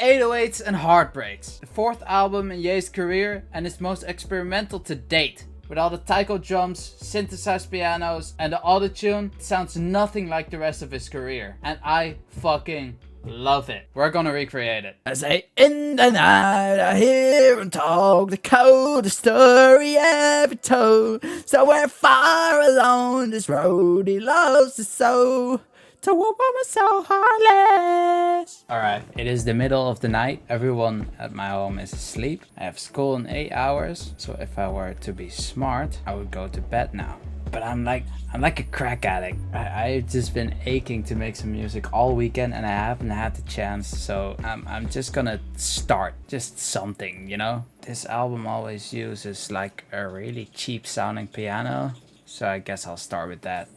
808s and Heartbreaks, the fourth album in Ye's career and his most experimental to date. With all the taiko drums, synthesized pianos, and the autotune, it sounds nothing like the rest of his career. And I fucking love it. We're gonna recreate it. I say, in the night I hear him talk, the coldest story ever told. Somewhere far along this road he loves us so. To a woman so heartless. Alright, it is the middle of the night. Everyone at my home is asleep. I have school in 8 hours. So if I were to be smart, I would go to bed now. But I'm like a crack addict. I've just been aching to make some music all weekend and I haven't had the chance. So I'm just gonna start just something, you know? This album always uses like a really cheap sounding piano. So I guess I'll start with that.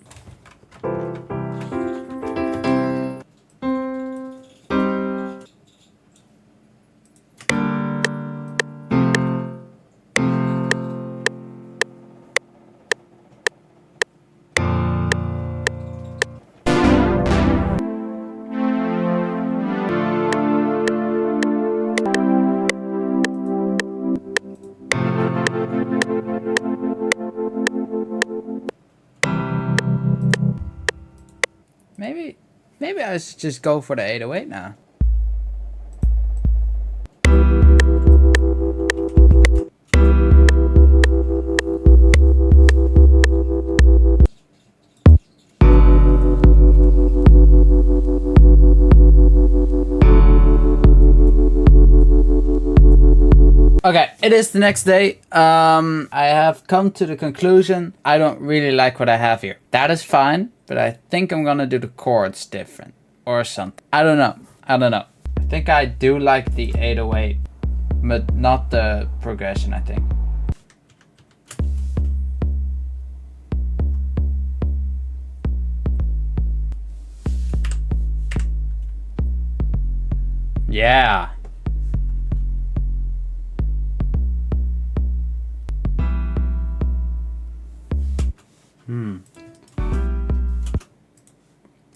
Maybe I should just go for the 808 now. Okay, it is the next day. I have come to the conclusion I don't really like what I have here. That is fine, but I think I'm gonna do the chords different or something. I don't know. I think I do like the 808, but not the progression, I think. Yeah.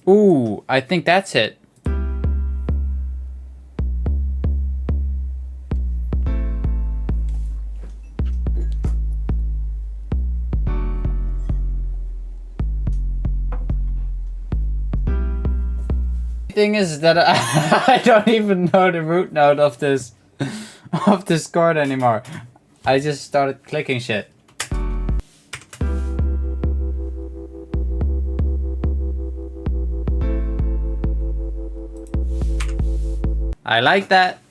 Ooh, I think that's it. Thing is that I don't even know the root note of this chord anymore. I just started clicking shit. I like that.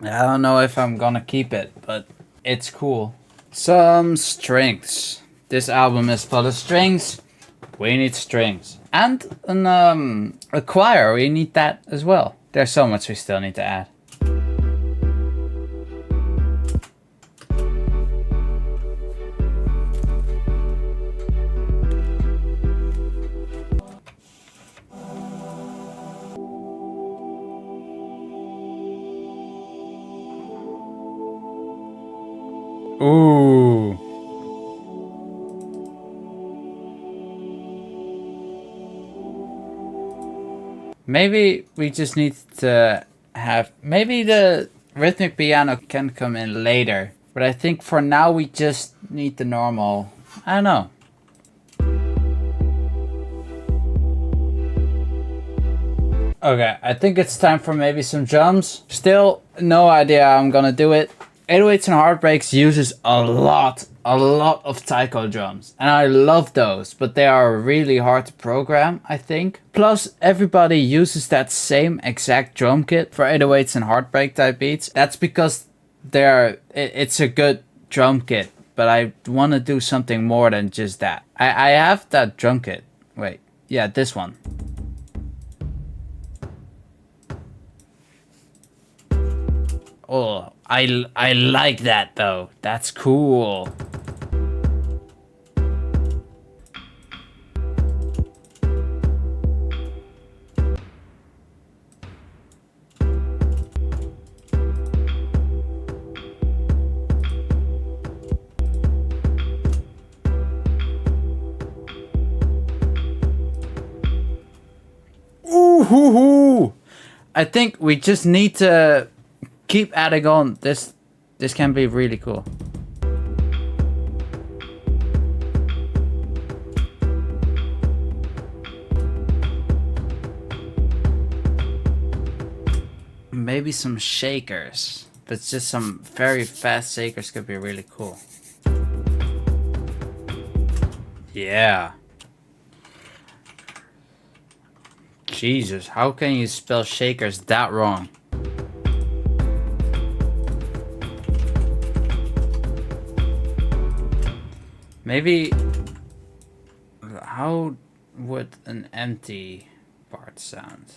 I don't know if I'm gonna keep it, but it's cool. Some strings. This album is full of strings. We need strings. And a choir, we need that as well. There's so much we still need to add. Ooh. Maybe we just need to have... Maybe the rhythmic piano can come in later. But I think for now we just need the normal... I don't know. Okay, I think it's time for maybe some drums. Still no idea how I'm gonna do it. 808s and Heartbreaks uses a lot of taiko drums. And I love those, but they are really hard to program, I think. Plus, everybody uses that same exact drum kit for 808s and Heartbreak type beats. That's because it's a good drum kit, but I want to do something more than just that. I have that drum kit. Wait, yeah, this one. Oh, I like that though. That's cool. Woohoo! I think we just need to keep adding on. This can be really cool. Maybe some shakers, but just some very fast shakers could be really cool. Yeah. Jesus, how can you spell shakers that wrong? Maybe... How would an empty part sound?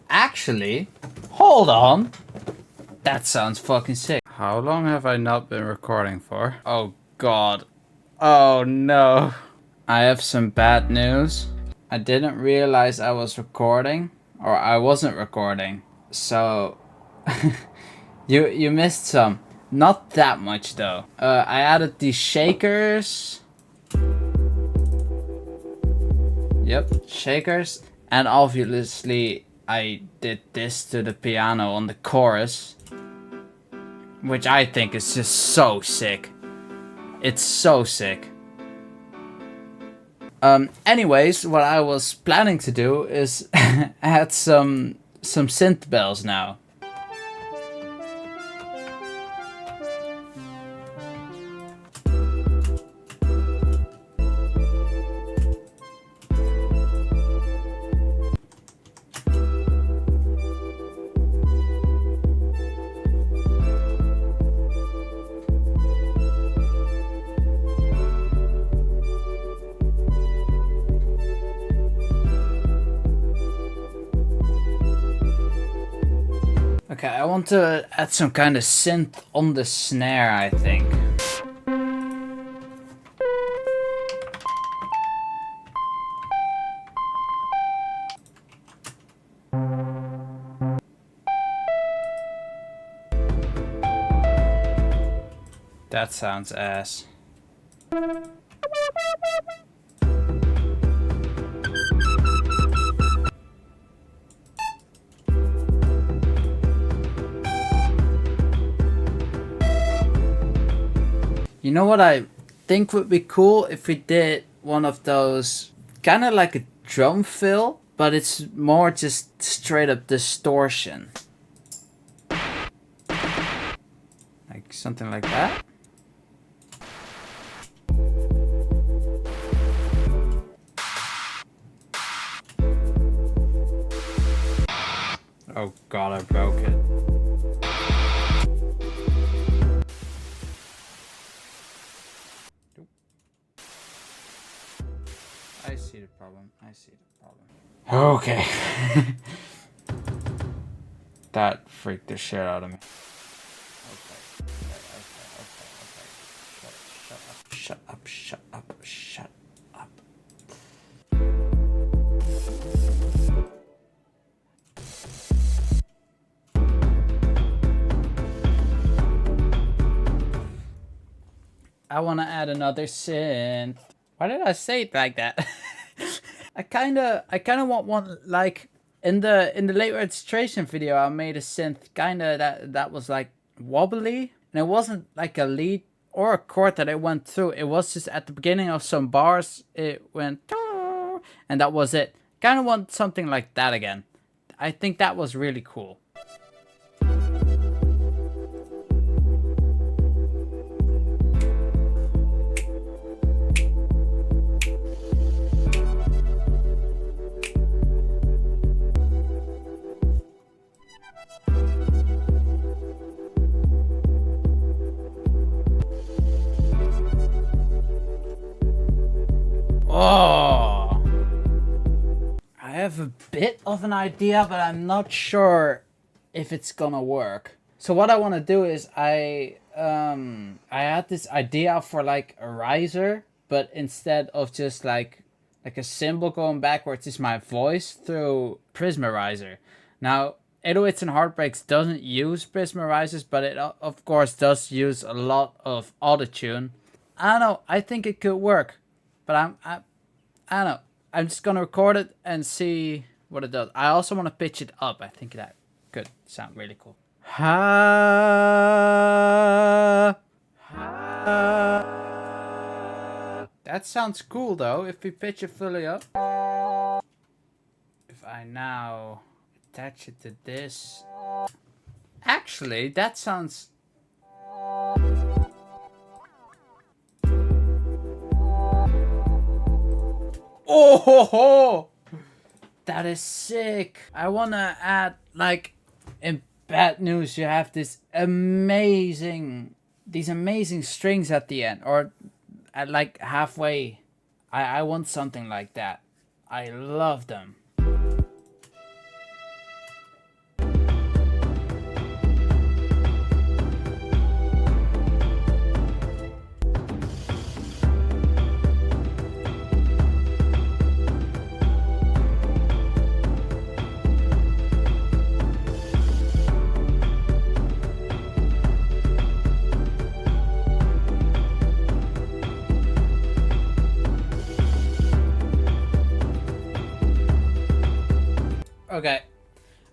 Actually, hold on. That sounds fucking sick. How long have I not been recording for? Oh god. Oh no. I have some bad news. I didn't realize I was recording, or I wasn't recording. So you missed some. Not that much though. I added these shakers. Yep, shakers. And obviously I did this to the piano on the chorus, which I think is just so sick. It's so sick. Anyways, what I was planning to do is add some synth bells now. Okay, I want to add some kind of synth on the snare, I think. That sounds ass. You know what I think would be cool if we did one of those kind of like a drum fill, but it's more just straight up distortion. Like something like that. Oh god, I broke it. I see the problem. I see the problem. Okay. That freaked the shit out of me. Okay. Shut up. Shut up. Shut up. I want to add another synth. Why did I say it like that? I kind of want one like in the late registration video. I made a synth kind of that was like wobbly, and it wasn't like a lead or a chord that it went through. It was just at the beginning of some bars. It went, and that was it. Kind of want something like that again. I think that was really cool. Oh, I have a bit of an idea, but I'm not sure if it's gonna work. So what I want to do is I had this idea for like a riser, but instead of just like a symbol going backwards, is my voice through Prismarizer. Now 808s and Heartbreaks doesn't use Prismarizers, but it of course does use a lot of autotune. I don't know, I think it could work, but I don't know. I'm just gonna record it and see what it does. I also want to pitch it up. I think that could sound really cool. That sounds cool though, if we pitch it fully up. If I now attach it to this. Actually, that sounds... Oh ho ho! That is sick. I wanna add, like, in Bad News you have these amazing strings at the end, or at like halfway. I want something like that. I love them. Okay,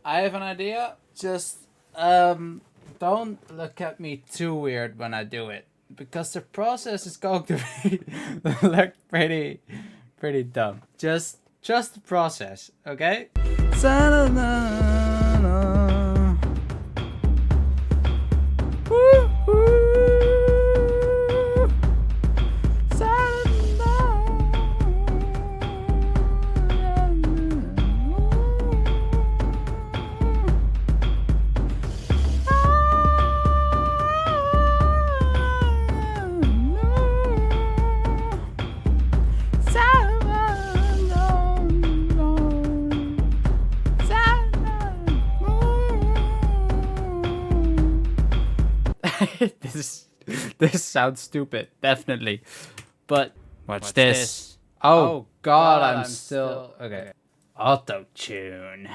I have an idea. Just don't look at me too weird when I do it, because the process is going to be look pretty dumb. Just the process, okay? This sounds stupid, definitely. But watch this. Oh god, I'm still... Okay. Auto-tune.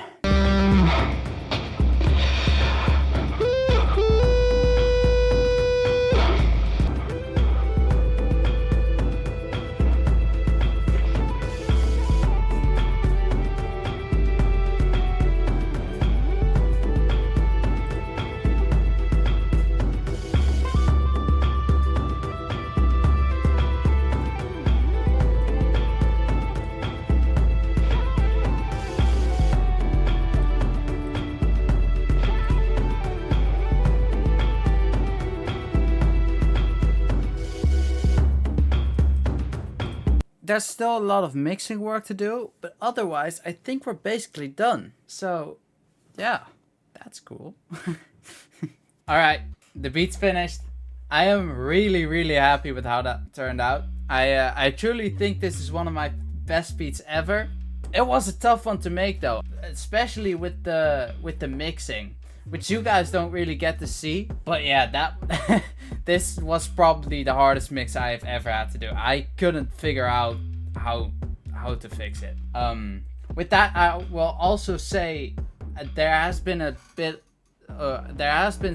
There's still a lot of mixing work to do, but otherwise I think we're basically done. So yeah, that's cool. Alright, the beat's finished. I am really happy with how that turned out. I truly think this is one of my best beats ever. It was a tough one to make though, especially with the mixing, which you guys don't really get to see. But yeah, that this was probably the hardest mix I have ever had to do. I couldn't figure out how to fix it. With that, I will also say there has been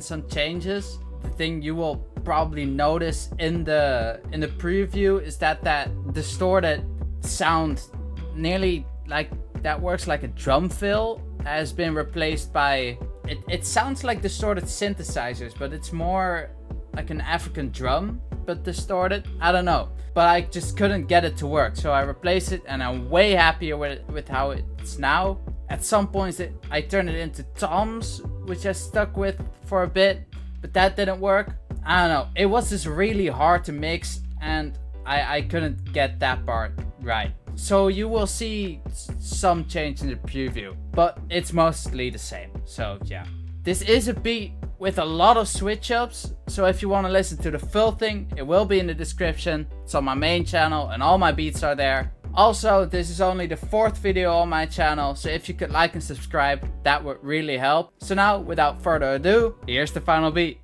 some changes. The thing you will probably notice in the preview is that distorted sound, nearly like that works like a drum fill, has been replaced by it sounds like distorted synthesizers, but it's more like an African drum but distorted. I don't know, but I just couldn't get it to work, so I replaced it and I'm way happier with how it's now. At some points I turned it into toms, which I stuck with for a bit, but that didn't work. I don't know, it was just really hard to mix and I couldn't get that part right. So you will see some change in the preview, but it's mostly the same. So yeah, this is a beat with a lot of switch ups. So if you want to listen to the full thing, it will be in the description. It's on my main channel and all my beats are there. Also, this is only the 4th video on my channel, so if you could like and subscribe, that would really help. So now, without further ado, here's the final beat.